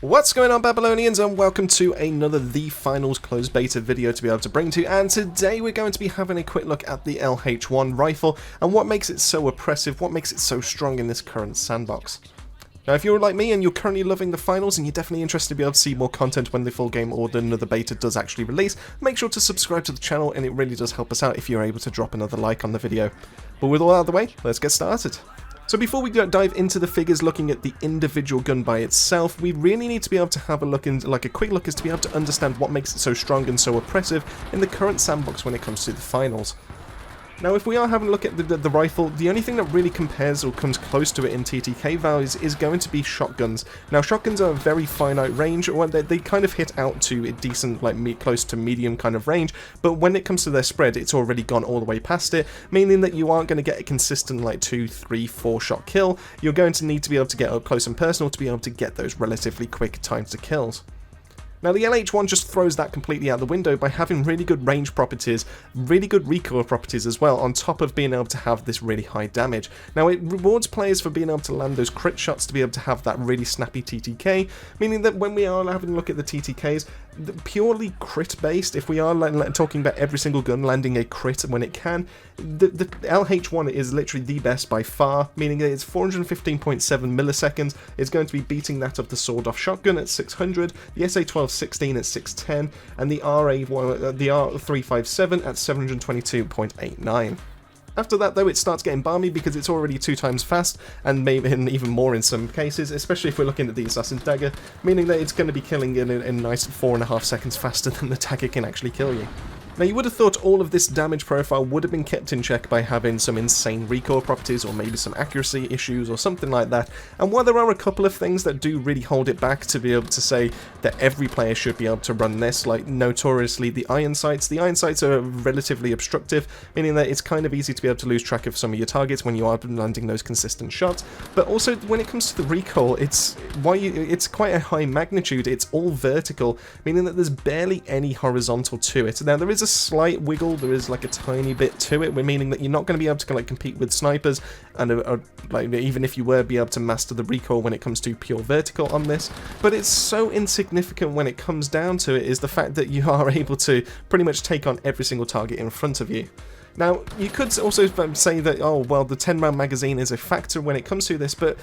What's going on, Babylonians, and welcome to another The Finals closed beta video to be able to bring to you. And today we're going to be having a quick look at the LH1 rifle and what makes it so oppressive, what makes it so strong in this current sandbox. Now, if you're like me and you're currently loving the finals and you're definitely interested to be able to see more content when the full game or another beta does actually release, make sure to subscribe to the channel, and it really does help us out if you're able to drop another like on the video. But with all out of the way, let's get started. So before we dive into the figures, looking at the individual gun by itself, we really need to be able to have a look into, a quick look as to be able to understand what makes it so strong and so oppressive in the current sandbox when it comes to the finals. Now, if we are having a look at the rifle, the only thing that really compares or comes close to it in TTK values is going to be shotguns. Now, shotguns are a very finite range, or they kind of hit out to a decent, close to medium kind of range, but when it comes to their spread, it's already gone all the way past it, meaning that you aren't going to get a consistent 2, 3, 4 shot kill. You're going to need to be able to get up close and personal to be able to get those relatively quick times to kills. Now, the LH1 just throws that completely out the window by having really good range properties, really good recoil properties as well, on top of being able to have this really high damage. Now, it rewards players for being able to land those crit shots to be able to have that really snappy TTK, meaning that when we are having a look at the TTKs, purely crit based, if we are talking about every single gun landing a crit when it can, the LH1 is literally the best by far, meaning that it's 415.7 milliseconds. It's going to be beating that of the sawed-off shotgun at 600, the SA-12-16 at 610, and the R357 at 722.89. After that, though, it starts getting balmy because it's already 2 times fast, and maybe even more in some cases, especially if we're looking at the Assassin's Dagger, meaning that it's going to be killing in a nice 4.5 seconds faster than the dagger can actually kill you. Now, you would have thought all of this damage profile would have been kept in check by having some insane recoil properties or maybe some accuracy issues or something like that, and while there are a couple of things that do really hold it back to be able to say that every player should be able to run this, like notoriously the iron sights are relatively obstructive, meaning that it's kind of easy to be able to lose track of some of your targets when you are landing those consistent shots, but also when it comes to the recoil, it's quite a high magnitude. It's all vertical, meaning that there's barely any horizontal to it. Now, there is a slight wiggle, there is a tiny bit to it, meaning that you're not going to be able to compete with snipers, and even if you were be able to master the recoil when it comes to pure vertical on this, but it's so insignificant when it comes down to it is the fact that you are able to pretty much take on every single target in front of you. Now, you could also say that, oh well, the 10-round magazine is a factor when it comes to this, but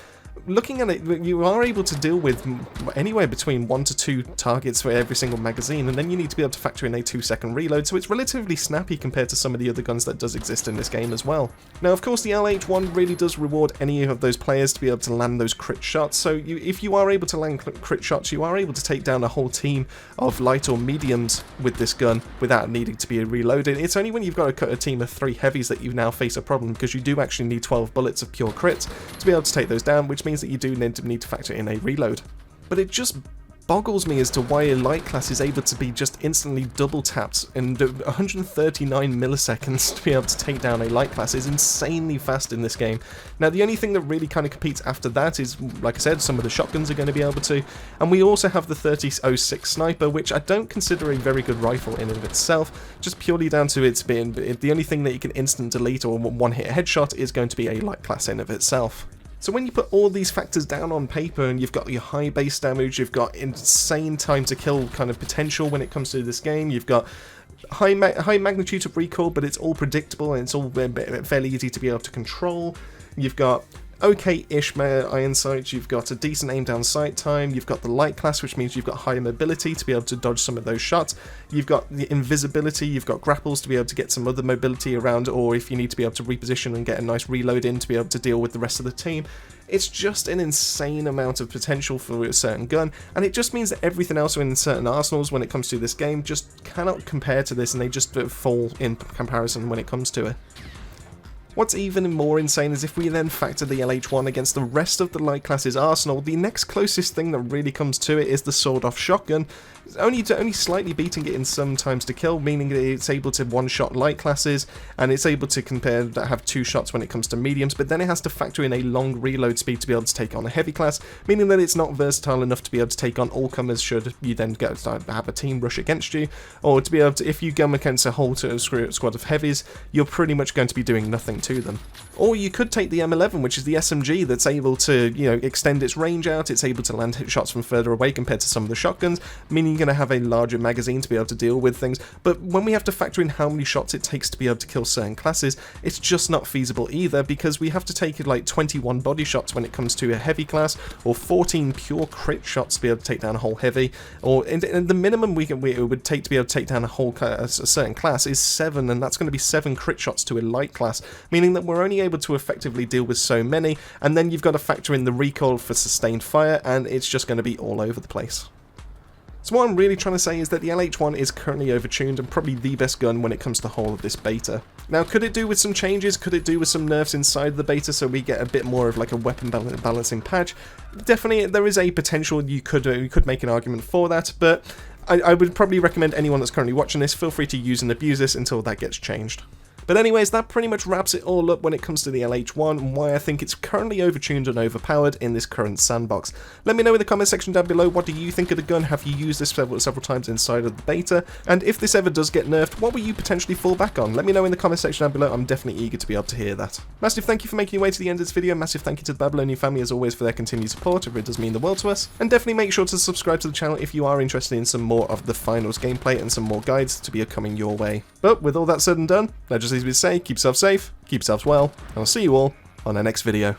looking at it, you are able to deal with anywhere between 1 to 2 targets for every single magazine, and then you need to be able to factor in a 2-second reload, so it's relatively snappy compared to some of the other guns that does exist in this game as well. Now, of course, the LH1 really does reward any of those players to be able to land those crit shots, so if you are able to land crit shots, you are able to take down a whole team of light or mediums with this gun without needing to be reloaded. It's only when you've got a team of 3 heavies that you now face a problem, because you do actually need 12 bullets of pure crits to be able to take those down, which means that you do need to factor in a reload. But it just boggles me as to why a light class is able to be just instantly double tapped in 139 milliseconds to be able to take down a light class is insanely fast in this game. Now, the only thing that really kind of competes after that is, like I said, some of the shotguns are going to be able to, and we also have the 3006 sniper, which I don't consider a very good rifle in and of itself, just purely down to its being the only thing that you can instant delete or one-hit headshot is going to be a light class in and of itself. So when you put all these factors down on paper and you've got your high base damage, you've got insane time to kill kind of potential when it comes to this game, you've got high magnitude of recoil, but it's all predictable and it's all fairly easy to be able to control, you've got okay-ish iron sights, you've got a decent aim down sight time, you've got the light class, which means you've got higher mobility to be able to dodge some of those shots, you've got the invisibility, you've got grapples to be able to get some other mobility around, or if you need to be able to reposition and get a nice reload in to be able to deal with the rest of the team. It's just an insane amount of potential for a certain gun, and it just means that everything else in certain arsenals when it comes to this game just cannot compare to this, and they just fall in comparison when it comes to it. What's even more insane is if we then factor the LH1 against the rest of the light class's arsenal, the next closest thing that really comes to it is the sawed-off shotgun. It's only slightly beating it in some times to kill, meaning that it's able to one-shot light classes, and it's able to have 2 shots when it comes to mediums, but then it has to factor in a long reload speed to be able to take on a heavy class, meaning that it's not versatile enough to be able to take on all comers should you then go to have a team rush against you, or to be able to, if you come against a whole squad of heavies, you're pretty much going to be doing nothing to them. Or you could take the M11, which is the SMG that's able to, you know, extend its range out, it's able to land hit shots from further away compared to some of the shotguns, meaning you're going to have a larger magazine to be able to deal with things. But when we have to factor in how many shots it takes to be able to kill certain classes, it's just not feasible either, because we have to take like 21 body shots when it comes to a heavy class, or 14 pure crit shots to be able to take down a whole heavy, or and the minimum it would take to be able to take down a certain class is 7, and that's going to be 7 crit shots to a light class, meaning that we're only able to effectively deal with so many, and then you've got to factor in the recoil for sustained fire, and it's just going to be all over the place. So what I'm really trying to say is that the LH1 is currently overtuned and probably the best gun when it comes to the whole of this beta. Now, could it do with some changes? Could it do with some nerfs inside the beta so we get a bit more of like a weapon balancing patch? Definitely, there is a potential you could make an argument for that, but I would probably recommend anyone that's currently watching this, feel free to use and abuse this until that gets changed. But anyways, that pretty much wraps it all up when it comes to the LH1 and why I think it's currently overtuned and overpowered in this current sandbox. Let me know in the comment section down below, what do you think of the gun? Have you used this several times inside of the beta? And if this ever does get nerfed, what will you potentially fall back on? Let me know in the comment section down below. I'm definitely eager to be able to hear that. Massive thank you for making your way to the end of this video. Massive thank you to the Babylonian family as always for their continued support. It really does mean the world to us. And definitely make sure to subscribe to the channel if you are interested in some more of the finals gameplay and some more guides to be coming your way. But with all that said and done, that just leaves me to say, keep yourself safe, keep yourselves well, and I'll see you all on our next video.